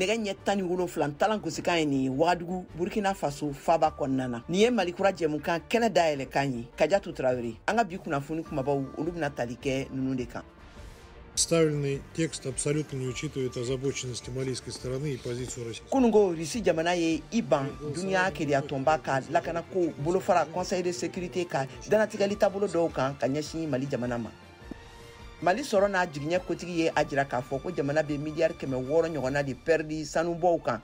nɛgɛ ɲɛ 17 talan gosikan ye nin ye Wagadugu Burkina Faso Faba kɔnɔna na. Nin ye Malikura jɛmukan kɛnɛ dayɛlɛkan ye Kadiatu Tarawele. An ka bi kunnafoni kumabaw olu bɛna tali kɛ ninnu de kan. Представленный текст абсолютно не учитывает озабоченности малийской стороны и позицию России. Kunungo Risi jamana ye Iban dunia kiriya tomba ka lakana ko bolofara Conseil de sécurité ka danatigɛli taabolo dɔw kan ka ɲɛsin Mali jamana ma. Mali sɔrɔ n'a jigiɲɛ kotigi ye a jira k'a fɔ ko jamana bɛ miliyari 600 ɲɔgɔnna de perdi sanubɔw kan.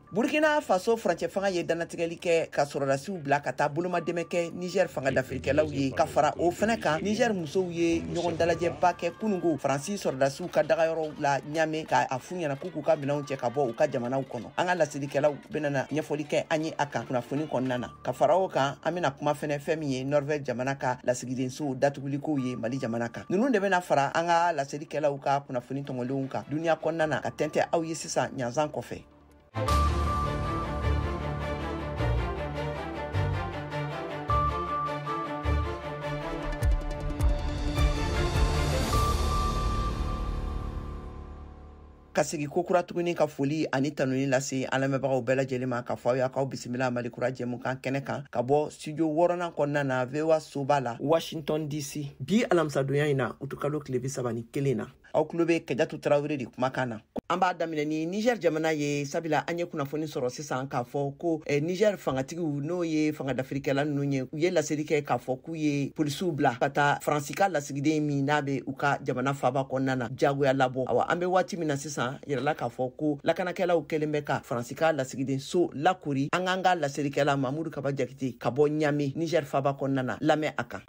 Burkina Faso furancɛ fanga ye danatigɛli kɛ ka sɔrɔdasiw bila ka taa bolomadɛmɛ kɛ Niger fanga dafirikɛlaw ye ka fara o fɛnɛ kan Niger musow ye ɲɔgɔn dalajɛba kɛ kunungo Faransi sɔrɔdasiw ka dagayɔrɔw la ɲame ka a fu ɲɛna k'u ka minɛnw cɛ ka bɔ u ka jamanaw kɔnɔ. An ka lasirikɛlaw bɛna ɲɛfɔli kɛ an ye a kan kunnafoni kɔnɔna na. Ka fara o kan an bɛna kuma fɛnɛ fɛn min ye Norvège jamana ka lasigidenso datuguliko ye Mali jamana kan. Ninnu de bɛna fara an ka lasirikɛlaw ka kunnafoni tɔngɔlenw kan duniya kɔnɔna na ka tɛntɛ aw ye sisan ɲanzan kɔfɛ. Kasigi kokura tuguni ka foli ani tanuni lase alamɛbagaw bɛɛ lajɛlen ma ka fɔ aw y'a k'aw bisimila Malikura jɛmukan kɛnɛ kan ka bɔ studio 6nan kɔnɔna na VOA soba la Washington DC. Bi alamisadonya in na utukalo tile 31 na. Aw tulo bɛ Kadiatu Tarawele de kumakan na. An b'a daminɛ ni Niger jamana ye sabila an ye kunnafoni sɔrɔ sisan k'a fɔ ko Niger fangatigiw n'o ye fanga dafirikɛla ninnu ye u ye laseli kɛ k'a fɔ k'u ye polisiw bila ka taa Faransi ka lasigiden min n'a bɛ u ka jamana faaba kɔnɔna na jagoya labɔ. Awa an bɛ waati min na sisan yirala k'a fɔ ko lakanakɛlaw kɛlen bɛ ka Faransi ka lasigiden so lakori an k'an ka laselikɛla Mamudu Kaba Jakite ka bɔ Ɲame Niger faaba kɔnɔna na lamɛn a kan.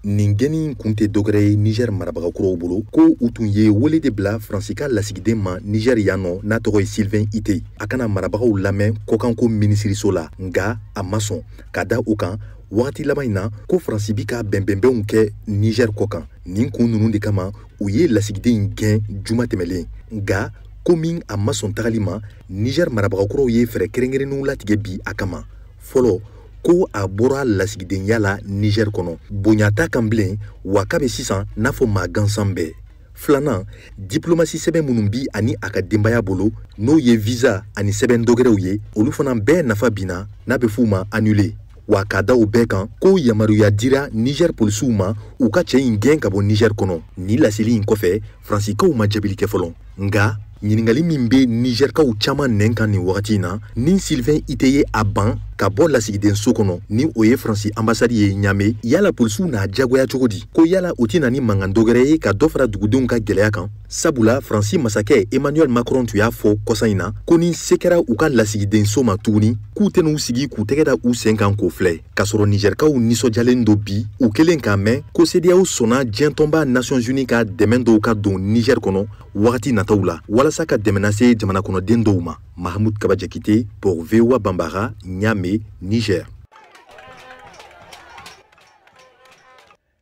Nin gɛnni kun tɛ dɔgɛrɛ ye Niger marabagakuraw bolo ko u tun ye wele de bila Faransi ka lasigiden ma Niger yan nɔ n'a tɔgɔ ye Sylvain Ite a kana marabagaw lamɛn kɔkanko minisiriso la nga a ma sɔn ka da u kan wagati laban in na ko Faransi bi ka bɛnbɛnbɛnw kɛ Niger kɔkan. Nin kun ninnu de kama u ye lasigiden gɛn juma tɛmɛlen nga ko min a ma sɔn tagali ma Niger marabagakuraw ye fɛrɛ kɛrɛnkɛrɛnnenw latigɛ bi a kama. Fɔlɔ ko a bɔra lasigidenya la Niger kɔnɔ bonya t'a kan bilen wa k'a bɛ sisan n'a fɔ maa gansan bɛɛ. Filanan diplomasi sɛbɛn minnu bi ani a ka denbaya bolo n'o ye visa ani sɛbɛn dɔgɛrɛw ye olu fana bɛɛ nafa binna n'a bɛ f'u ma annulé wa k'a da o bɛɛ kan ko yamaruya dira Niger polisiw ma u ka cɛ in gɛn ka bɔ Niger kɔnɔ. Ni laseli in kɔfɛ Faransikaw ma jabili kɛ fɔlɔ nga ɲiningali min bɛ Nigerkaw caman nɛn kan nin wagati in na ni Sylvain Ite ye a ban ka bɔ lasigiden so kɔnɔ ni o ye Faransi ambasadi ye Ɲame yala polisiw n'a jagoya cogo di ko yala o tɛna ni mankan dɔgɛrɛ ye ka dɔ fara dugudenw ka gɛlɛya kan sabula Faransi masakɛ Emmanuel Macron tun y'a fɔ kɔsa in na ko ni se kɛra u ka lasigiden so ma tuguni k'u tɛn'u sigi k'u tɛgɛ da u sen kan k'o filɛ k'a sɔrɔ Nigerkaw nisɔndiyalen do bi u kelen k'a mɛn ko CEDEAO sɔnna diɲɛtɔnba Nations Unies ka dɛmɛ dɔw ka don Niger kɔnɔ wagati nataw la walasa ka dɛmɛ lase jamana kɔnɔden dɔw ma. Mahamudu Kaba Jakite pour VOA Bambara, Niamey, Niger.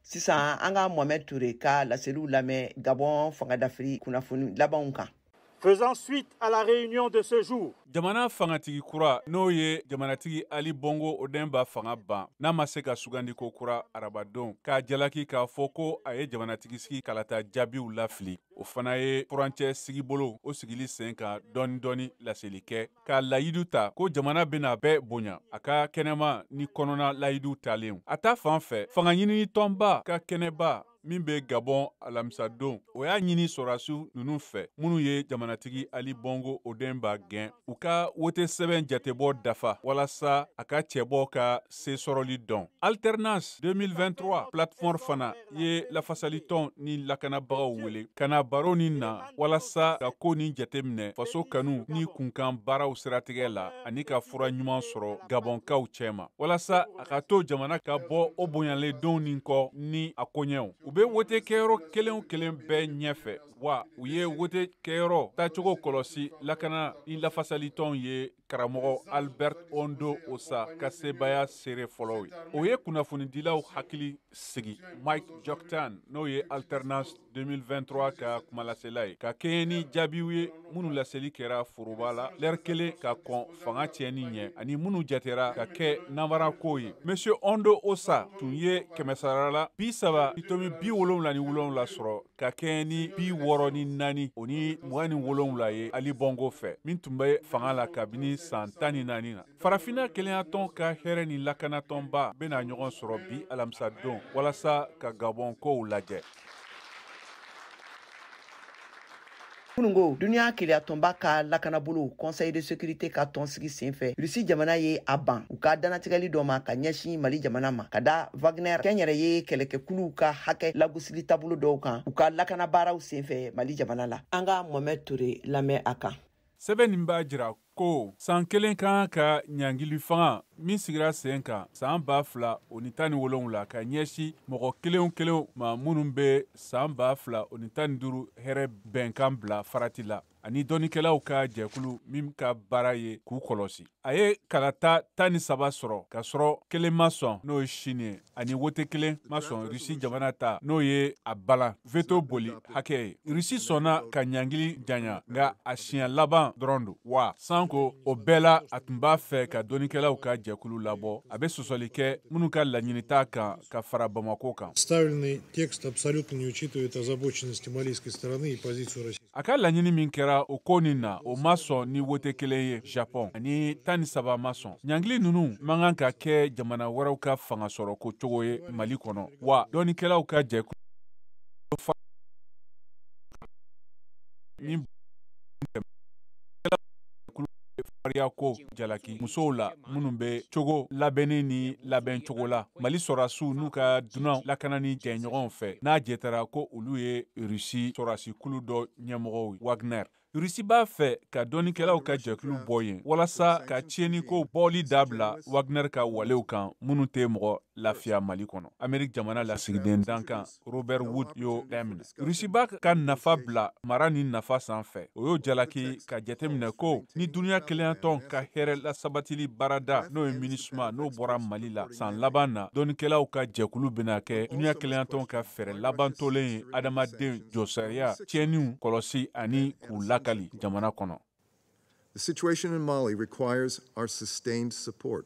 Sisan an ka Mohamed Touré ka laseliw lamɛn Gabon fanga dafiri kunnafoni labanw kan. Faisant suite à la réunion de ce jour, jamana fangatigi kura n'o ye jamanatigi Ali Bongo Odemba fanga ban n'a ma se ka sugandiko kura arabadon k'a jalaki k'a fɔ ko a ye jamanatigi sigi kalata jaabiw lafili o fana ye furancɛ sigi bolo o sigili sen kan dɔɔni laseli kɛ k'a layidu ta ko jamana bena bɛɛ bonya a ka kɛnɛma ni kɔnɔna layidu talen a ta fan fɛ fanga ɲinini tɔnba ka kɛnɛba min bɛ Gabon alamisadon o y'a ɲini sɔrɔdasiw ninnu fɛ minnu ye jamanatigi Ali Bongo Odemba gɛn u ka wote sɛbɛn jatebɔ dafa walasa a ka cɛbɔ ka se sɔrɔli dɔn. Alternance 2023 plateforme fana ye lafasalitɔn ni lakanabagaw wele kana baro ni na walasa ka ko ni jateminɛ faso kanu ni kunkan baaraw siratigɛ la ani ka fura ɲuman sɔrɔ Gabonkaw cɛma walasa a ka to jamana ka bɔ o bonyalen don nin kɔ ni a koɲɛw. U bɛ wote kɛyɔrɔ kelen o kelen bɛɛ ɲɛfɛ wa u ye wote kɛyɔrɔ tacogo kɔlɔsi lakana ni lafasalitɔn ye karamɔgɔ Albert Ondo Osa ka sebaya sere fɔlɔ ye. O ye kunnafonidilaw hakili sigi. Mike Joktan n'o ye Alternance 2023 ka kumalasela ye. Ka kɛɲɛ ni jaabiw ye minnu laseli kɛra foroba la. L'heure kelen ka kɔn fanga tiɲɛni ɲɛ ani minnu jatera ka kɛ namarako ye. Monsieur Ondo Osa tun ye 100 la 30 itomi 77 sɔrɔ ka kɛɲɛ ni 64 o ni 27 ye Ali Bongo fɛ min tun bɛ fanga la kabini san 14 na. Farafina kelenya ka hɛrɛ ni lakanatɔnba bena ɲɔgɔn sɔrɔ bi alamisa don walasa ka Gabon kow lajɛ. Kunungo dunia keleya tɔnba ka lakanabolo Conseil de sécurité ka tɔnsigi senfɛ Rusi jamana ye a ban u ka danatigɛli dɔ ma ka ɲɛsin Mali jamana ma ka da Wagner kɛnyɛrɛ ye kɛlɛkɛkuluw ka hakɛ lagosili taabolo dɔw kan u ka lakana baaraw senfɛ Mali jamana la. An ka Mohamed Touré lamɛn a kan. Sɛbɛn nin b'a jira ko san kelen kan ka ɲangili fanga min sigira sen kan san 2017 ka ɲɛsi mɔgɔ kelen ma minnu bɛ san 2015 hɛrɛ bɛnkan bila farati la ani dɔnikɛlaw ka jɛkulu min ka baara ye k'u kɔlɔsi. A ye kalata 13 sɔrɔ ka sɔrɔ kelen ma sɔn n'o ye Chine ye ani wote kelen ma sɔn Rusi jamana ta n'o ye a balan veto boli hakɛ ye. Rusi sɔnna ka ɲangili janya nka a siɲɛ laban dɔrɔn don wa sanko o bɛɛ la a tun b'a fɛ ka dɔnikɛlaw ka jɛkulu labɔ a bɛ sɔsɔli kɛ minnu ka laɲini t'a kan ka fara Bamako kan. Представленный текст абсолютно не учитывает озабоченности малийской стороны и позицию России. A ka laɲini min kɛra o ko nin na o ma sɔn ni wote kelen ye Japon ani 13 ma sɔn. Ɲangili ninnu man kan ka kɛ jamana wɛrɛw ka fanga sɔrɔ ko cogo ye Mali kɔnɔ wa dɔnikɛlaw ka jɛkulu min fariya ko jalaki musow la minnu bɛ cogo labɛnni ni labɛn cogo la Mali sɔrasiw n'u ka dunan lakanani jɛɲɔgɔnw fɛ n'a jɛtara ko olu ye Rusi sɔrasi kulu dɔ ɲɛmɔgɔw Wagner. Rusi b'a fɛ ka dɔnikɛlaw ka jɛkulu bɔ yen walasa ka tiɲɛni ko bɔli dabila Wagner ka walew kan minnu tɛ mɔgɔ lafiya Mali kɔnɔ. Amerik jamana lasigiden dankan Robert Wood y'o daminɛ. Rusi b'a ka nafa bila mara ni nafa sanfɛ. O y'o jalaki ka jateminɛ ko ni duniya keleyatɔn ka hɛrɛ la sabatili barada n'o ye MINUSMA n'o bɔra Mali la san laban na dɔnikɛlaw ka jɛkulu bena kɛ duniya keleyatɔn ka fɛrɛ laban tolen ye adamaden jɔsariya tiɲɛniw kɔlɔsi ani k'u lakali jamana kɔnɔ. The situation in Mali requires our sustained support.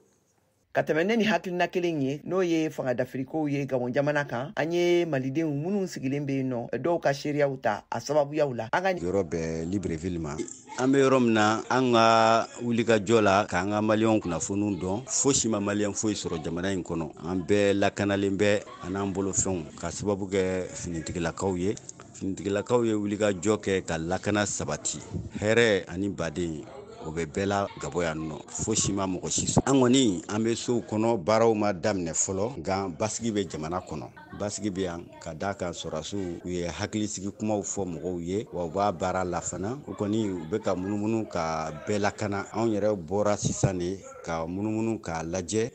Ka tɛmɛ ne ni hakilina kelen ye n'o ye fanga dafirikow ye Gabon jamana kan an ye malidenw minnu sigilen bɛ yen nɔ dɔw ka seereyaw ta a sababuyaw la. An ka yɔrɔ bɛ Libreville ma an bɛ yɔrɔ min na an ka wulikajɔ la k'an ka maliyɛnw kunnafoniw dɔn fosi ma maliyɛn foyi sɔrɔ jamana in kɔnɔ an bɛɛ lakanalen bɛ an'an bolo fɛnw ka sababu kɛ finitigilakaw ye. Finitigilakaw ye wulikajɔ kɛ ka lakana sabati hɛrɛ ani baden o bɛ bɛɛ la Gabon yan nɔ fosi ma mɔgɔ si sɔrɔ. An kɔni an bɛ sow kɔnɔ baaraw ma daminɛ fɔlɔ nka basigi bɛ jamana kɔnɔ. Basigi bɛ yan ka d'a kan sɔrɔsiw u ye hakilisigi kumaw fɔ mɔgɔw ye wa u b'a baara la fana o kɔni u bɛ ka munumunu ka bɛɛ lakana. Anw yɛrɛ bɔra sisan de ka munumunu k'a lajɛ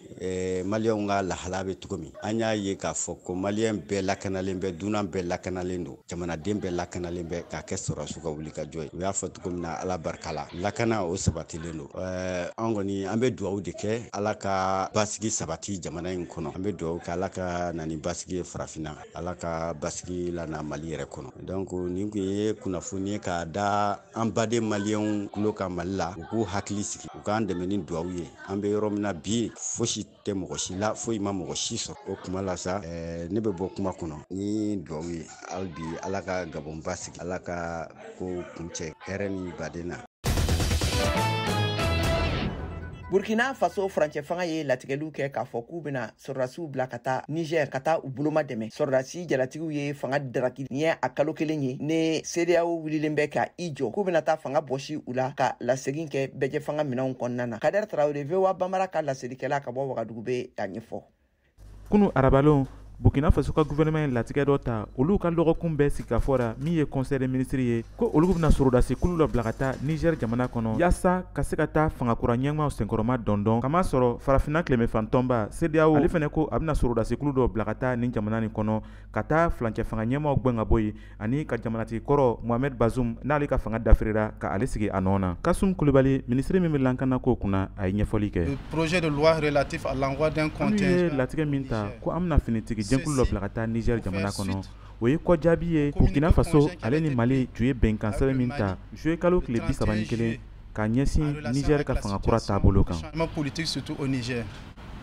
maliyɛnw ka lahala bɛ cogo min. An y'a ye k'a fɔ ko maliyɛn bɛɛ lakanalen bɛ dunan bɛɛ lakanalen don jamanaden bɛɛ lakanalen bɛ k'a kɛ sɔrɔsiw ka wulikajɔ ye. U y'a fɔ cogo min na Ala barika la lakana o sabatilen don. An kɔni an bɛ dugawu de kɛ Ala ka basigi sabati jamana in kɔnɔ. An bɛ dugawu kɛ Ala ka na ni basigi ye farafina Ala ka basigi la na Mali yɛrɛ kɔnɔ. Donc nin kun ye kunnafoni ye k'a da an baden maliyɛnw tulo kan Mali la u k'u hakili sigi u k'an dɛmɛ ni dugawu ye. An bɛ yɔrɔ min na bi fosi tɛ mɔgɔ si la foyi ma mɔgɔ si sɔrɔ. O kuma la sa ne bɛ bɔ kuma kɔnɔ ni dugawu ye hali bi Ala ka Gabon basigi Ala ka ko kuncɛ hɛrɛ ni baden na. Burkina Faso furancɛ fanga ye latigɛliw kɛ k'a fɔ k'u bɛna sɔrɔdasiw bila ka taa Niger ka taa u boloma dɛmɛ. Sɔrɔdasi jalatigiw ye fanga daraki ni ye a kalo kelen ye ne CEDEAO wililen bɛ ka i jɔ k'u bɛna taa fanga bɔsi u la ka lasegin kɛ bɛjɛ fanga minɛnw kɔnɔna na. Kader Traoré VOA Bambara ka laselikɛla ka bɔ Wagadugu bɛ a ɲɛfɔ. Kunu arabalon Burkina Faso ka gouvernement latigɛ dɔ ta olu ka lɔgɔkun bɛɛ sigi ka fɔra min ye conseil des ministres ye ko olu bɛna sorodasi kulu dɔ bila ka taa Niger jamana kɔnɔ yaasa ka se ka taa fangakura ɲɛmaw senkɔrɔma dɔndɔn kama sɔrɔ farafina tilebinfantɔnba CEDEAO ale fɛnɛ ko a bɛna sorodasi kulu dɔ bila ka taa nin jamana nin kɔnɔ ka taa flancɛ fanga ɲɛmaw gɛn ka bɔ yen ani ka jamanatigi kɔrɔ Mohamed Bazoum n'ale ka fanga dafirira ka ale sigi a nɔ na. Kasum Kulibali ministre min bɛ lankana ko kunna a ye ɲɛfɔli kɛ. Projet de loi relatif à l'envoi d'un contingent latigɛ min ta ko an bɛna finitigi jɛnkulu dɔ bila ka taa Niger jamana kɔnɔ o ye kɔjaabi ye Burkina Faso ale ni Mali tun ye bɛnkan sɛbɛn min ta juillet kalo tile 31 ka ɲɛsin Niger ka fanga kura taabolo kan.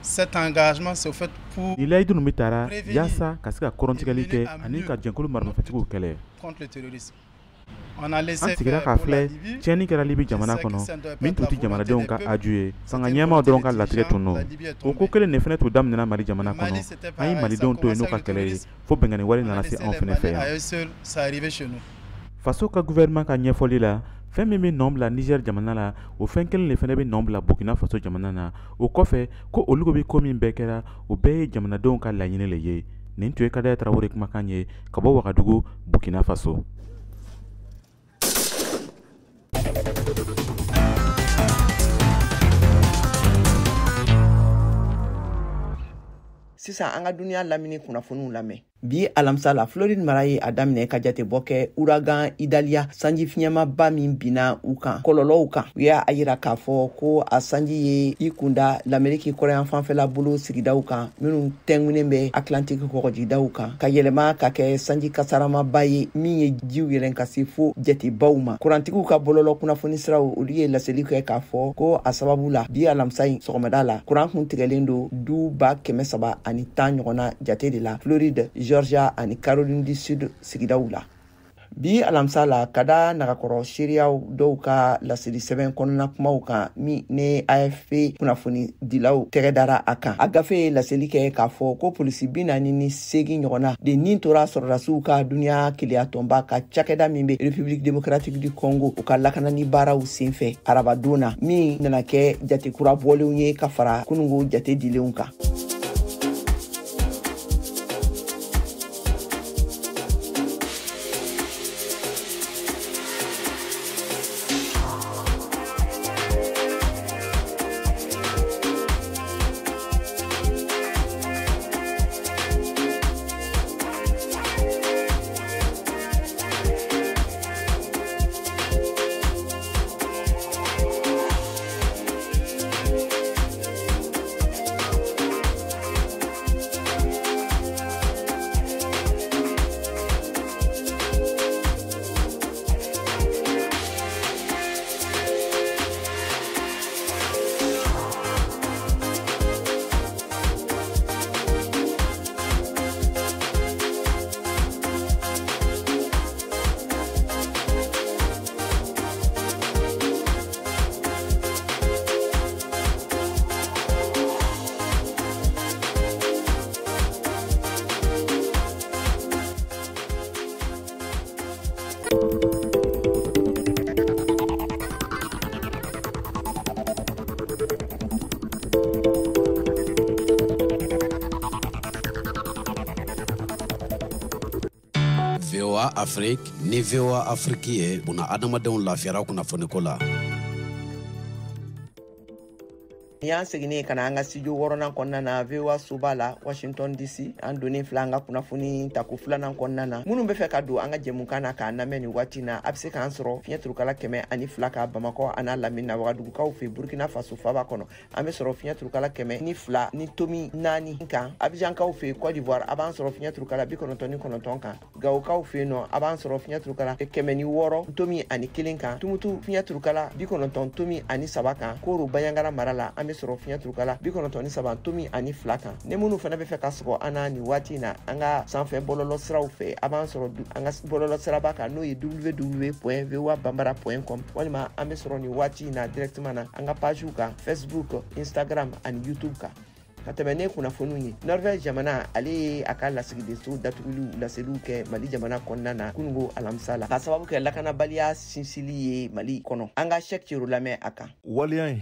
Cet engagement se fait pour ni layidu ninnu bɛ taara yaasa ka se ka kɔrɔntigɛli kɛ ani ka jɛnkulu maramafɛtigiw kɛlɛ. An sigira k'a filɛ tiɲɛni kɛra Libi jamana kɔnɔ min tun tɛ jamanadenw ka aju ye fanga ɲɛmaw dɔrɔn ka latigɛ tun don o ko kelen de fɛnɛ tun daminɛna Mali jamana kɔnɔ an ye malidenw to yen n'u ka kɛlɛ ye fo bɛnkanni wale nana se anw fɛnɛ fɛ yan. Faso ka gouvernement ka ɲɛfɔli la fɛn min bɛ nɔ bila Niger jamana la o fɛn kelen de fɛnɛ bɛ nɔ bila Burkina Faso jamana na o kɔfɛ ko olu bɛ ko min bɛɛ kɛra o bɛɛ ye jamanadenw ka laɲini le ye. Nin tun ye Kadaya Tarawele kumakan ye ka bɔ Wagadugu Burkina Faso. Sisan an ka duniya lamini kunnafoniw lamɛn bi alamisa la Floride mara ye a daminɛ ka jatebɔ kɛ ouragan Idalia sanji fiɲɛmaba min binna u kan kɔlɔlɔw kan u y'a yira k'a fɔ ko a sanji ye i kunda l'Amérique kɔrɔyan fanfɛla bolo sigidaw kan minnu tɛngunen bɛ Atlantique kɔgɔjidaw kan ka yɛlɛma ka kɛ sanji kasaramaba ye min ye jiw yɛlɛn ka se fo jatebaw ma kurantigiw ka bɔlɔlɔ kunnafoni siraw olu ye laseli kɛ k'a fɔ ko a sababu la bi alamisa in sɔgɔmada la kuran kun tigɛlen do 210 ɲɔgɔnna jate de la Floride, Georgia ani Caroline du Sud sigidaw la. Bi alamisa la ka da nagakɔrɔ seeriyaw dɔw ka laseli sɛbɛn kɔnɔna kumaw kan min ne AFP kunnafoni dilaw tɛgɛ dara a kan. A gafe ye laseli kɛ k'a fɔ ko polisi 48 ɲɔgɔnna de nin tora sɔrɔdasiw ka duniya keleya tɔnba ka cakɛda min bɛ République démocratique du Congo u ka lakanani baaraw senfɛ arabadon na min nana kɛ jate kura bɔlenw ye ka fara kunungo jate dilenw kan. VOA Afrique ni VOA Afrique ye buna adamadenw lafiyara kunnafoniko la. Y'an seginne kana an ka studio wɔɔrɔnan kɔnɔna na VOA soba la Washington DC an donnen filɛ an ka kunnafoni tako filanan kɔnɔna na minnu bɛ fɛ ka don an ka jɛmukan na k'a lamɛn nin waati na a bɛ se k'an sɔrɔ fiɲɛ turukala 102 ka Bamakɔ a n'a lamini na Wagadugukaw fɛ Burkina Faso faba kɔnɔ an bɛ sɔrɔ fiɲɛ turukala 102 ni tomi 4 kan Abidjankaw fɛ Côte d'Ivoire a b'an sɔrɔ fiɲɛ turukala 99 kan Gawokaw fɛ yen nɔ a b'an sɔrɔ fiɲɛ turukala 106 tomi 1 kan Tumutu fiɲɛ turukala 90 tomi 3 kan Koro Bayangara mara la an bɛ sɔrɔ fiɲɛ turukala 93 tomi 2 kan ne minnu fana bɛ fɛ ka sɔgɔ an na nin waati na an ka sanfɛ bɔlɔlɔ siraw fɛ a b'an sɔrɔ an ka bɔlɔlɔ siraba kan n'o ye www.voabambara.com walima an bɛ sɔrɔ nin waati na directement na an ka pagew kan Facebook, Instagram ani YouTube kan ka tɛmɛ ne kunnafoniw ye Norvège jamana ale ye a ka lasigidenso datuguliw laseliw kɛ Mali jamana kɔnɔna na kunungo alamisa la ka sababu kɛ lakanabaliya sinsili ye Mali kɔnɔ an ka Cheick Thioro lamɛn a kan waliya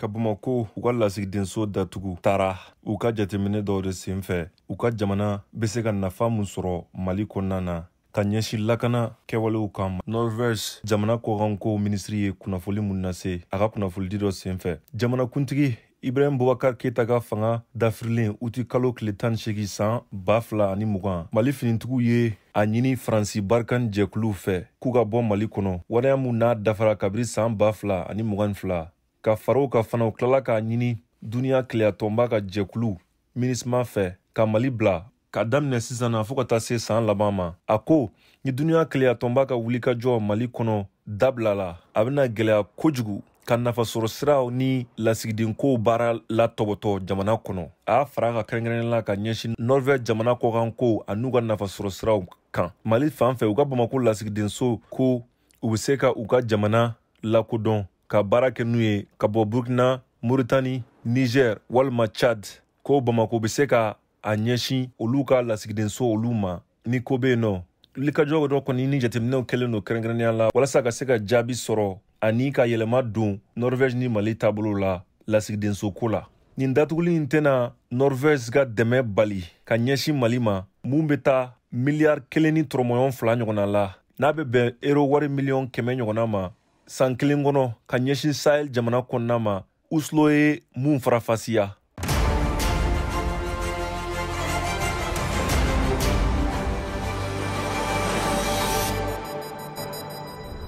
ka Bamako u ka lasigidenso datugu taara u ka jateminɛ dɔw de sen fɛ u ka jamana bɛ se ka nafa mun sɔrɔ Mali kɔnɔna na ka ɲɛsin lakana kɛwalew kan. Norvège jamana kɔkanko minisiri ye kunnafoli mun lase a ka kunnafolidi dɔ sen fɛ. Jamana kuntigi Ibrahim Boubacar Keita ka fanga dafirilen uti kalo tile 18 san 2020 Mali finitigiw ye a ɲini Faransi Barkan jɛkuluw fɛ k'u ka bɔ Mali kɔnɔ waleya mun n'a dafara kabiri san 2022 ka faraw ka fana u tilala k'a ɲini duniya kileyatɔnba ka jɛkulu MINUSMA fɛ ka Mali bila ka daminɛ sisan na fo ka taa se san laban ma. A ko ni duniya kileyatɔnba ka wulikajɔ Mali kɔnɔ dabilala a bɛna gwɛlɛya kojugu ka nafasɔrɔ siraw ni lasigidenko baara la tɔbɔtɔ jamana kɔnɔ. A y'a fara ka kɛrɛnkɛrɛnnenya ka ɲɛsin Norvège jamana kɔkanko a n'u ka nafasɔrɔ siraw kan. Mali fan fɛ u ka Bamako lasigidenso ko u bɛ se ka u ka jamana lakodɔn ka baara kɛ n'u ye ka bɔ Burkina, Mauritanie, Niger walima Chad ko Bamako bɛ se ka a ɲɛsin olu ka lasigidenso olu ma ni ko bɛ yen nɔ. Wulikajɔ dɔ kɔni ni jateminɛw kɛlen don kɛrɛnkɛrɛnnenya la walasa ka se ka jaabi sɔrɔ ani ka yɛlɛma don Norvège ni Mali taabolo la lasigidenso ko la. Nin datuguli in tɛna Norvège ka dɛmɛ bali ka ɲɛsin Mali ma mun bɛ taa miliyari 1 ni tɔrɔmɔɲɔn 2 ɲɔgɔnna la n'a bɛ bɛn euro wari miliyɔn 100 ɲɔgɔnna ma san kelen kɔnɔ ka ɲɛsin Sahel jamana kɔnɔna ma. Oslo ye mun farafasiya.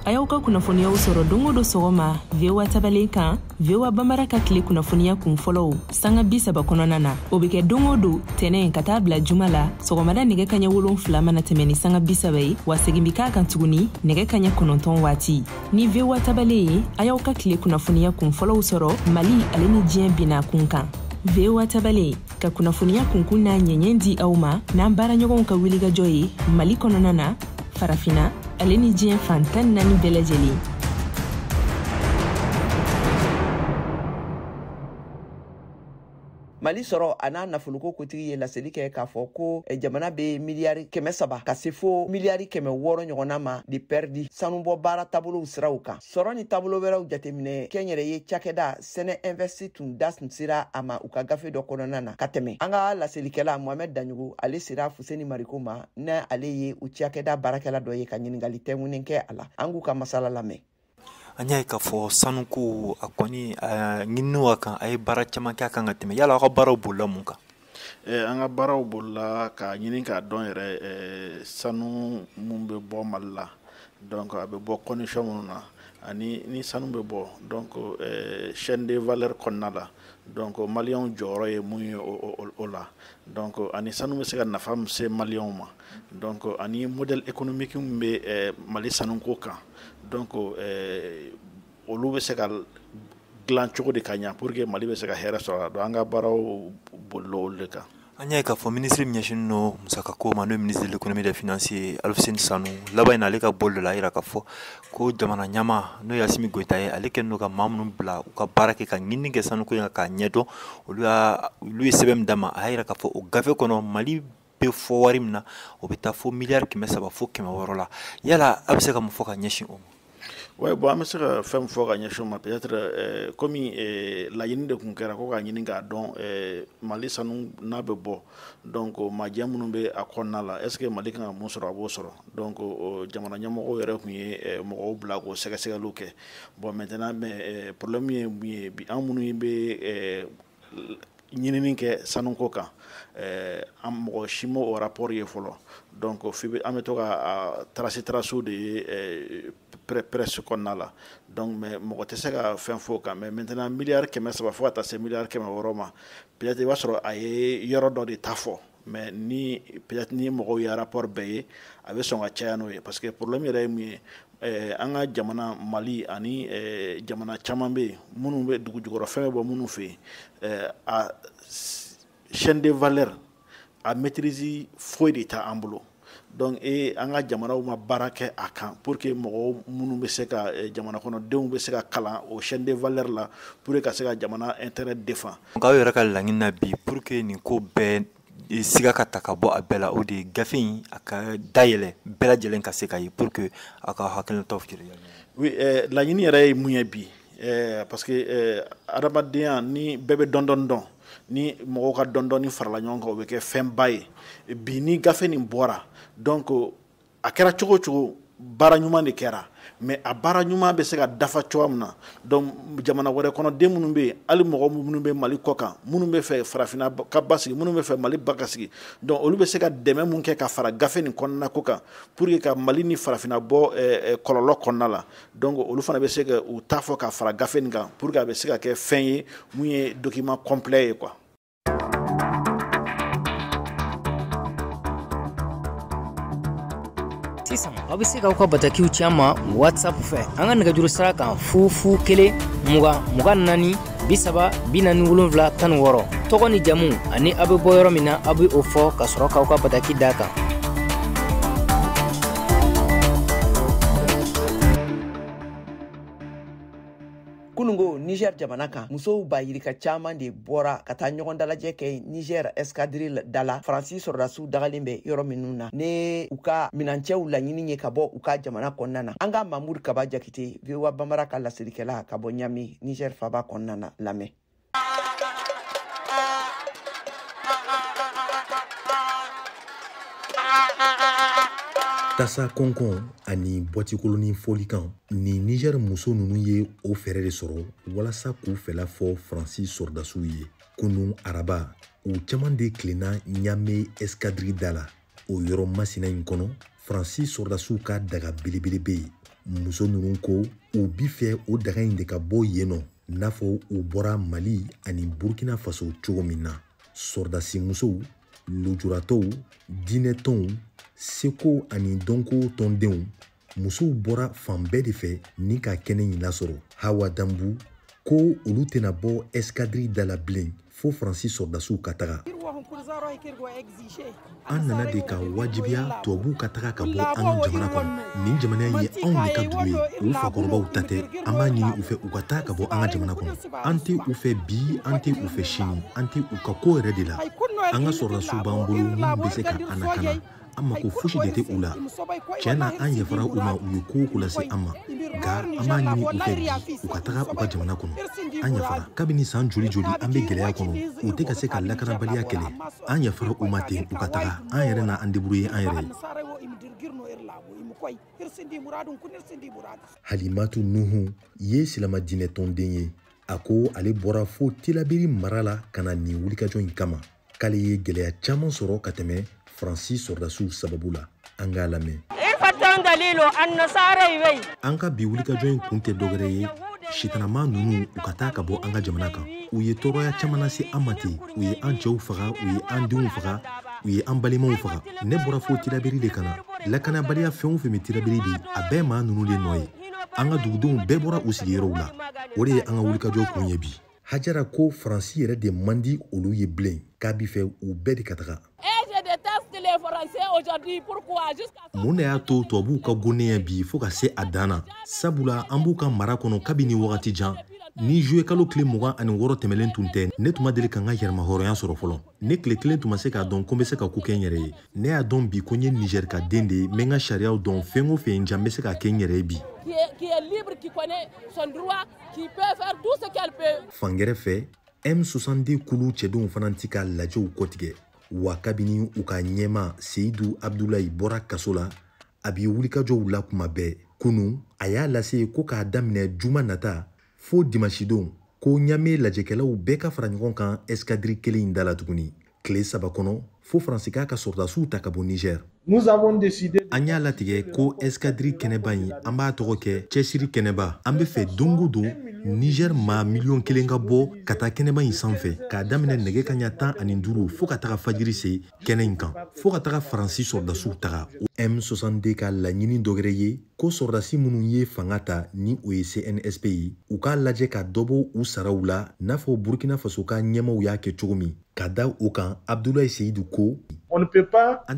A y'aw ka kunnafoniyaw sɔrɔ don o don sɔgɔma VOA tabalen kan VOA Bambara ka tile kunnafoniya kun fɔlɔw sanga 30 kɔnɔna na o bɛ kɛ don o don tɛnɛn ka taa bila juma la sɔgɔmada nɛgɛ kaɲɛ 7 mana tɛmɛ ni sanga 30 ye wa segin bi k'a kan tuguni nɛgɛ kaɲɛ 9 waati ni VOA tabalen ye a y'aw ka tile kunnafoniya kun fɔlɔw sɔrɔ Mali ale ni diɲɛ bina kun kan VOA tabalen ka kunnafoniya kunkun n'a ɲɛɲɛ di aw ma n'an baaraɲɔgɔnw ka wulikajɔ ye Mali kɔnɔna na farafina ale ni diɲɛ fantan 4 bɛɛ lajɛlen. Mali sɔrɔ a n'a nafoloko kotigi ye laseli kɛ k'a fɔ ko jamana bɛ miliyari 300 ka se fo miliyari 600 ɲɔgɔnna ma de perdi sanubɔ baara taabolow siraw kan. Sɔrɔ ni taabolo wɛrɛw jateminɛ kɛnyɛrɛ ye cakɛda Sene Investi tun da sera a ma u ka gafe dɔ kɔnɔna na ka tɛmɛ. An ka laselikɛla Mohamed Danjugu ale sera Fuseni Mariko ma n'a ale ye u cakɛda baarakɛla dɔ ye ka ɲininkali tɛŋunen kɛ a la. An k'u ka masala lamɛn. An y'a ye k'a fɔ sanuko a kɔni ɲininiw a kan a ye baara caman kɛ a kan ka tɛmɛ yala aw ka baaraw bolila mun kan? An ka baaraw bolila k'a ɲini k'a dɔn yɛrɛ sanu mun bɛ bɔ Mali la donc a bɛ bɔ condition minnu na ani ni sanu bɛ bɔ donc chaîne de valeur kɔnɔna la donc maliyɛnw jɔyɔrɔ ye mun ye o la donc ani sanu bɛ se ka nafa min se maliyɛnw ma donc ani modèle économique min bɛ Mali sanuko kan donc olu bɛ se ka dilan cogo de ka ɲa pour que Mali bɛ se ka hɛrɛ sɔrɔ donc an ka baaraw bolila olu de kan. An y'a ye k'a fɔ minisiri min ɲɛsinnen don musakako ma n'o ye ministre de l'économie et des finances ye Alfuseni Sanu laban in na ale ka boli de la a yira k'a fɔ ko jamana ɲɛmaa n'o ye Asimi Goyita ye ale kɛlen don ka maa minnu bila u ka baara kɛ ka ɲinini kɛ sanuko in k'a ɲɛdɔn olu ye sɛbɛn min d'a ma a y'a yira k'a fɔ o gafe kɔnɔ Mali bɛ fɔ wari min na o bɛ taa fo miliyari 300 fo 600 la yala a bɛ se ka mun fɔ ka ɲɛsin o ma? Ouais, bon, an bɛ se ka fɛn fɔ ka ɲɛsin o ma peut-être komi laɲini de tun kɛra ko k'a ɲini k'a dɔn Mali sanu n'a bɛ bɔ donc majɛ minnu bɛ a kɔnɔna la est-ce que Mali kan ka mun sɔrɔ a b'o sɔrɔ donc jamana ɲɛmɔgɔw yɛrɛ tun ye mɔgɔw bila k'o sɛgɛsɛgɛliw kɛ bon maintenant mais problème ye mun ye bi an minnu bɛ ɲinini kɛ sanuko kan an mɔgɔ si ma o rapport ye fɔlɔ donc an bɛ to ka traces de ye presse kɔnɔna la donc mais mɔgɔ tɛ se ka fɛn fɔ o kan mais maintenant miliyari 300 fo ka taa se miliyari 600 ma peut-être i b'a sɔrɔ a ye yɔrɔ dɔ de ta fɔ mais ni peut-être ni mɔgɔw ye rapport bɛɛ ye a bɛ sɔn ka caya n'o ye parce que problème yɛrɛ ye mun ye an ka jamana Mali ani jamana caman bɛ yen minnu bɛ dugu jukɔrɔ fɛn bɛ bɔ minnu fɛ yen a chaîne de valeur a maîtrise foyi de t'a an bolo donc an ka jamanaw ma baara kɛ a kan pour que mɔgɔw minnu bɛ se ka jamana kɔnɔdenw bɛ se ka kalan o chaîne de valeur la pour que ka se ka jamana intérêt défend. Donc aw yɛrɛ ka laɲini na bi pour que nin ko bɛɛ siga ka ta ka bɔ a bɛɛ la o de ye gafe in a ka dayɛlɛ bɛɛ lajɛlen ka se ka ye pour que a ka hakilinataw fitiri. Oui laɲini yɛrɛ ye mun ye bi parce que adamadenya ni bɛɛ bɛ dɔndɔni dɔn ni mɔgɔw ka dɔndɔni farala ɲɔgɔn kan o bɛ kɛ fɛnba ye bi ni gafe nin bɔra donc a kɛra cogo cogo baara ɲuman de kɛra mais a baara ɲuman bɛ se ka dafa cogoya min na donc jamana wɛrɛ kɔnɔ den minnu bɛ yen hali mɔgɔ minnu bɛ Mali kɔ kan minnu bɛ fɛ farafinna ka basigi minnu bɛ fɛ Mali ba ka sigi donc olu bɛ se ka dɛmɛ mun kɛ ka fara gafe nin kɔnɔna ko kan pour que ka Mali ni farafinna bɔ kɔlɔlɔ kɔnɔna la donc olu fana bɛ se ka u ta fɔ ka fara gafe nin kan pour que a bɛ se ka kɛ fɛn ye mun ye document complet ye quoi. Sisan aw bɛ se k'aw ka batakiw ci an ma WhatsApp fɛ an ka nɛgɛjuru sira kan 01 20 24 30 47 16 tɔgɔ ni jamu ani aw bɛ bɔ yɔrɔ min na aw bɛ o fɔ ka sɔrɔ k'aw ka bataki d'a kan. Kunungo Niger jamana kan musow ba yirika caman de bɔra ka taa ɲɔgɔn dalajɛ kɛ Niger escadrille dala Faransi sɔrɔdasiw dagalen bɛ yɔrɔ minnu na ne u ka minancɛw laɲini ye ka bɔ u ka jamana kɔnɔna na an ka Mamoud Kaba Jakite VOA Bambara ka lasirikɛla ka bɔ Ɲami Niger faba kɔnɔna na lamɛn. Tasa konkon ani boîte koloni folikan ni Niger muso nunu ye o fɛrɛ de sɔrɔ walasa k'u fɛla fɔ Faransi sɔrɔdasiw ye kunun araba u caman de kilenna Ɲame escadrille dala o yɔrɔ masina in kɔnɔ Faransi sɔrɔdasiw ka daga belebele be yen muso nunu ko u bi fɛ o daga in de ka bɔ yennɔ n'a fɔ u bɔra Mali ani Burkina Faso cogo min na sɔrɔdasi musow lujuratɔw diinɛtɔnw seko ani dɔnko tɔndenw musow bɔra fan bɛɛ de fɛ ni ka kɛnɛ in lasɔrɔ Hawa Dambu ko olu tɛna bɔ escadrille dala bilen fo Faransi sɔrɔdasiw ka taga an nana de ka wajibiya tubabuw ka taga ka bɔ an ka jamana kɔnɔ nin jamana ye anw de ka dugu ye u fakɔrɔbaw ta tɛ an b'a ɲini u fɛ u ka taa ka bɔ an ka jamana kɔnɔ an tɛ u fɛ bi an tɛ u fɛ sini an tɛ u ka ko yɛrɛ de la an ka sɔrɔdasiw b'an bolo minnu bɛ se ka an lakana an mako fosi de tɛ u la tiɲɛ na an yafara u ma u ye ko o ko lase an ma nka an b'a ɲini u fɛ bi u ka taga u ka jamana kɔnɔ an yafara kabini san joli joli an bɛ gɛlɛya kɔnɔ u tɛ ka se ka lakanabaliya kɛlɛ an yafara u ma ten u ka taga an yɛrɛ na an débrouiller an yɛrɛ ye Halimatu Nuhu ye silama diinɛ tɔnden ye a ko ale bɔra fo Tilaberi mara la ka na nin wulikajɔ in kama k'ale ye gɛlɛya caman sɔrɔ ka tɛmɛ Faransi sɔrɔdasiw sababu la an k'a lamɛn. An ka bi wulikajɔ in kun tɛ dɔwɛrɛ ye sitanama ninnu u ka taa ka bɔ an ka jamana kan u ye tɔɔrɔya caman lase an ma ten u ye an cɛw faga u ye an denw faga u ye an balimaw faga ne bɔra fo Tilaberi de kana lakanabaliya fɛn o fɛn bɛ Tilaberi bi a bɛɛ maa ninnu de nɔ ye an ka dugudenw bɛɛ bɔra u sigiyɔrɔw la o de ye an ka wulikajɔ kun ye bi Hajara ko Faransi yɛrɛ de man di olu ye bilen k'a bi fɛ u bɛɛ de ka taga mun de y'a to tubabuw ka gonnenya bi fo ka se a dan na sabula an b'u ka mara kɔnɔ kabini wagati jan ni juillet kalo tile 26 tɛmɛlen tun tɛ ne tun ma deli ka n ka yɛrɛmahɔrɔnya sɔrɔ fɔlɔ ne tile kelen tun ma se k'a dɔn ko n bɛ se ka ko kɛ n yɛrɛ ye ne y'a dɔn bi ko n ye Niger ka den de ye n bɛ n ka sariyaw dɔn fɛn o fɛn jan n bɛ se k'a kɛ n yɛrɛ ye bi fangɛrɛ fɛ M62 kulu cɛdenw fana t'i ka lajɛw kɔtigɛ wa kabini u ka ɲɛma Seyidu Abdulayi bɔra kaso la a b'i wulikajɔw la kuma bɛɛ kunun a y'a lase ko k'a daminɛ juma nata fo dimanche don ko Ɲame lajɛkɛlaw bɛɛ ka fara ɲɔgɔn kan escadrille kelen in da la tuguni tile 3 kɔnɔ fo Faransika ka sɔrɔdasiw ta ka bɔ Niger an y'a latigɛ ko escadrille kɛnɛba in an b'a tɔgɔ kɛ cɛsiri kɛnɛba an bɛ fɛ don o don Niger maa 1,000,000 ka bɔ ka taa kɛnɛba in sanfɛ k'a daminɛ nɛgɛ kaɲa 15 fo ka taga fajiri se kɛnɛ in kan fo ka taga Faransi sɔrɔdasiw taga M62 ka laɲini dɔwɛrɛ ye ko sɔrɔdasi minnu ye fanga ta ni o ye CNSP ye u k'a lajɛ ka dɔbɔ u saraw la n'a fɔ Burkina Faso ka ɲɛmaw y'a kɛ cogo min ka da o kan Abdoulaye Seydou ko an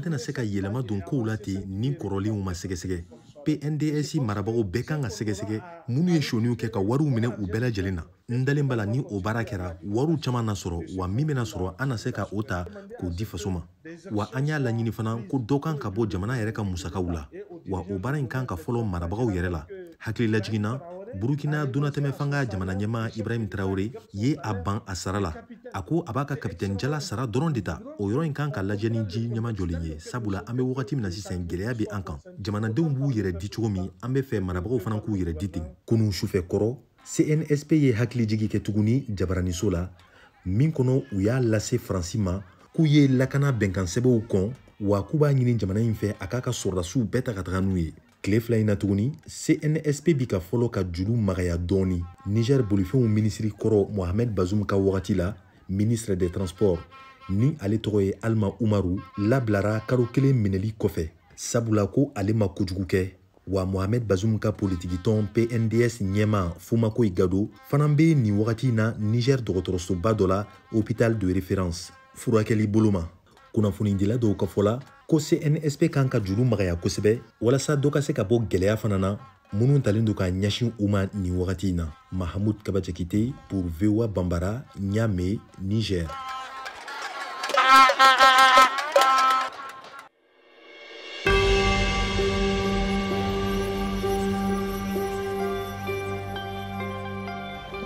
tɛna se ka yɛlɛma don kow la ten ni kɔrɔlenw ma sɛgɛsɛgɛ PNDS marabagaw bɛɛ kan ka sɛgɛsɛgɛ minnu ye soniw kɛ ka wariw minɛ u bɛɛ lajɛlen na n dalen b'a la ni o baara kɛra wariw caman na sɔrɔ wa min bɛna sɔrɔ an na se ka o ta k'o di faso ma wa an y'a laɲini fana ko dɔ kan ka bɔ jamana yɛrɛ ka musakaw la wa o baara in kan ka fɔlɔ marabagaw yɛrɛ la hakili lajiginna Burkina donatɛmɛ fanga jamana ɲɛma Ibrahim Traoré ye a ban a sara la. A ko a b'a ka capitaine Jala sara dɔrɔn de ta. O yɔrɔ in kan ka lajɛ ni ji ɲɛma jɔlen ye sabula an bɛ wagati min na sisan gɛlɛya bɛ an kan. Jamanadenw b'u yɛrɛ di cogo min an bɛ fɛ marabagaw fana k'u yɛrɛ di ten. Kunun sufɛ kɔrɔ CNSP ye hakili jigi kɛ tuguni jabaraniso la min kɔnɔ u y'a lase Faransi ma k'u ye lakana bɛnkan sɛbɛnw kɔn wa k'u b'a ɲini jamana in fɛ a k'a ka sɔrɔdasiw bɛɛ ta ka taga n'u ye. Tile fila in na tuguni CNSP bi ka fɔlɔ ka juru magaya dɔɔni. Niger bolifɛnw minisiri kɔrɔ Mohamed Bazoum ka wagati la ministre des transports ni ale tɔgɔ ye Alma Umaru labilara kalo kelen minɛli kɔfɛ sabula ko ale ma kojugu kɛ wa Mohamed Bazoum ka politiki tɔn PNDS ɲɛma Foumakoy Gado fana bɛ nin wagati na Niger dɔgɔtɔrɔsoba dɔ la hôpital de référence furakɛli bolo ma. Kunnafonidila dɔw ka fɔ la ko CNSP kan ka juru magaya kosɛbɛ walasa dɔ ka se ka bɔ gɛlɛya fana na minnu talen do ka ɲɛsin u ma nin wagati in na. Mahamoud Kabajakite pour VOA Bambara, Niamey, Niger.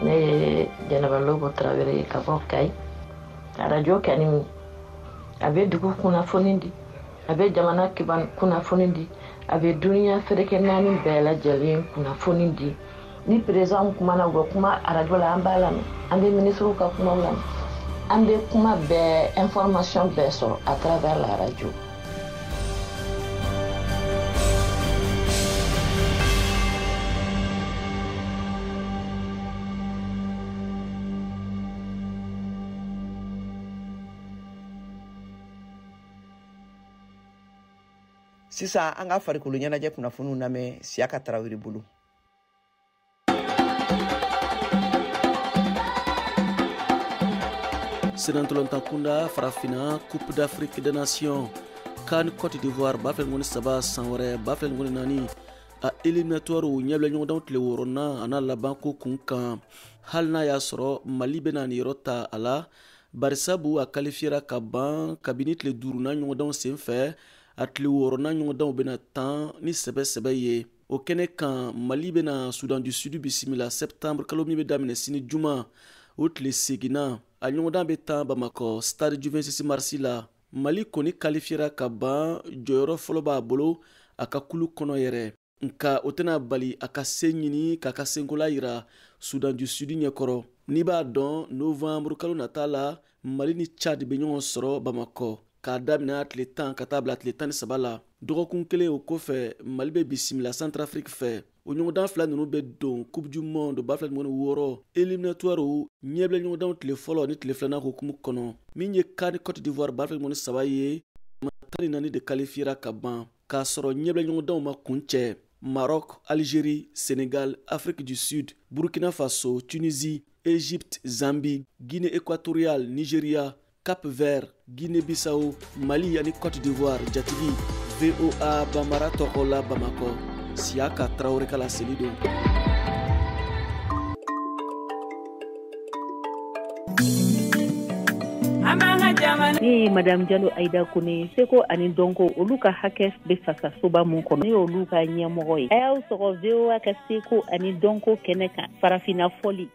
Ne ye Jɛnɛba Lobo Tarawele ka bɔ Kayi. Radio Kanimi a bɛ dugu kunnafoni di, a bɛ jamana kiban kunnafoni di, a bɛ duniya feereke naani bɛɛ lajɛlen kunnafoni di. Ni président kumana u bɛ kuma radio la an b'a lamɛn, an bɛ ministres ka kumaw lamɛn, an bɛ kuma bɛɛ information bɛɛ sɔrɔ à travers la radio. Sisan an ka farikolo ɲɛnajɛ kunnafoniw lamɛn Siyaka Tarawele bolo. Senantolontan kunda farafina Coupe d'Afrique des Nations CAN Côte d'Ivoire bafel ngoni saba san wɛrɛ bafel ngoni nani a éliminatoire u ɲɛbila ɲɔgɔndanw tile wɔɔrɔnan a n'a laban ko kun kan hali n'a y'a sɔrɔ Mali bɛna nin yɔrɔ ta a la barisabu a qualifiera ka ban kabini tile duurunan ɲɔgɔndanw sen fɛ a tile wɔɔrɔnan ɲɔgɔndanw bɛna 10 ni sɛbɛ ye. O kɛnɛ kan Mali bɛna Sudan du Sud bisimila septembre kalo min bɛ daminɛ sini juma o tile seginna a ɲɔgɔndan bɛ 10 Bamakɔ stade Juventus Marsi la. Mali kɔni qualifiera ka ban jɔyɔrɔ fɔlɔ b'a bolo a ka kulu kɔnɔ yɛrɛ nka o tɛna bali a ka se ɲini k'a ka senkola yira Sudan du Sud ɲɛkɔrɔ. N'i b'a dɔn novembre kalo nata la Mali ni Tchad bɛ ɲɔgɔn sɔrɔ Bamakɔ k'a daminɛ tile 10 ka taa bila tile 13 la. Dɔgɔkun kelen o kɔfɛ Mali bɛ bisimila Centrafrique fɛ. O ɲɔgɔndan fila ninnu bɛ don Coupe du Monde 2026 éliminatoire ɲɛbila ɲɔgɔndanw tile fɔlɔ ni tile filanan hukumu kɔnɔ min ye CAN Côte d'Ivoire 2023 ye. 14 de qualifiera ka ban k'a sɔrɔ ɲɛbila ɲɔgɔndanw ma kun cɛ. Maroc, Algérie, Sénégal, Afrique du Sud, Burkina Faso, Tunisie, Égypte, Zambie, Guinée équatoriale, Nigeria, Cap-Vert, Guinée-Bissau, Mali ani Côte d'Ivoire jatigi VOA Bambara Tokola Bamako Siyaka Traoré kala selido. Ni Madame Diallo Aïda Kone seko ani donko olu ka hakɛ bɛ fasa soba mun kɔnɔ ni olu ka ɲɛmɔgɔ ye a y'aw sɔgɔ VOA ka seko ani donko kɛnɛ kan farafina fɔli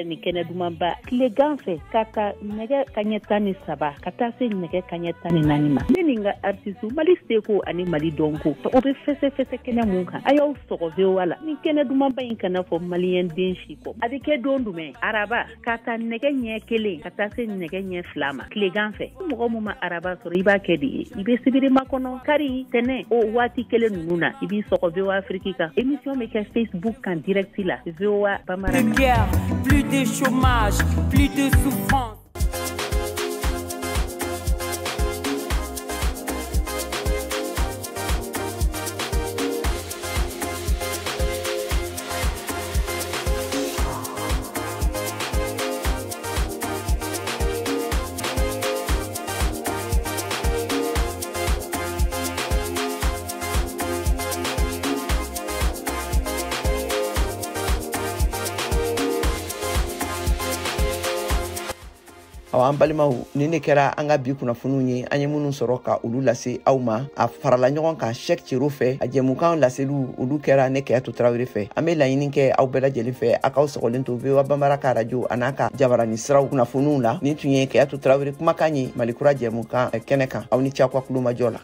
ni kɛnɛ dumanba tilegan fɛ ka ta nɛgɛ kaɲɛ 13 ka taa se nɛgɛ kaɲɛ 14 ma ne nin ka artiste Mali seko ani Mali donko o bɛ fɛsɛfɛsɛ kɛnɛ mun kan a y'aw sɔgɔ VOA la ni kɛnɛ dumanba in kana fɔ maliyɛn den si kɔ a bɛ kɛ don jumɛn araba ka ta nɛgɛ ɲɛ 1 ka taa se nɛgɛ ɲɛ 2 ma tilegan fɛ mɔgɔ mun ma araba sɔrɔ i b'a kɛ de ye i bɛ sibiri makɔnɔ kari tɛnɛ o waati kelen ninnu na i b'i sɔgɔ VOA Afrique kan émission bɛ kɛ Facebook kan direct la VOA Bambara. Plus de guerre, plus de chômage, plus de souffrance. aw an balimaw ni ne kɛra an ka bi kunnafoniw ye an ye minnu sɔrɔ ka olu lase aw ma a farala ɲɔgɔn kan Cheikh Thierno fɛ a jɛmukan laseliw olu kɛra ne Keyatu Tarawele fɛ an bɛ laɲini kɛ aw bɛɛ lajɛlen fɛ a k'aw sɔgɔlen to VOA Bambaraka radio a n'a ka jabarani siraw kunnafoniw la nin tun ye Keyatu Tarawele kumakan ye Malikura jɛmukan kɛnɛ kan aw ni cakwa kulomajɔ la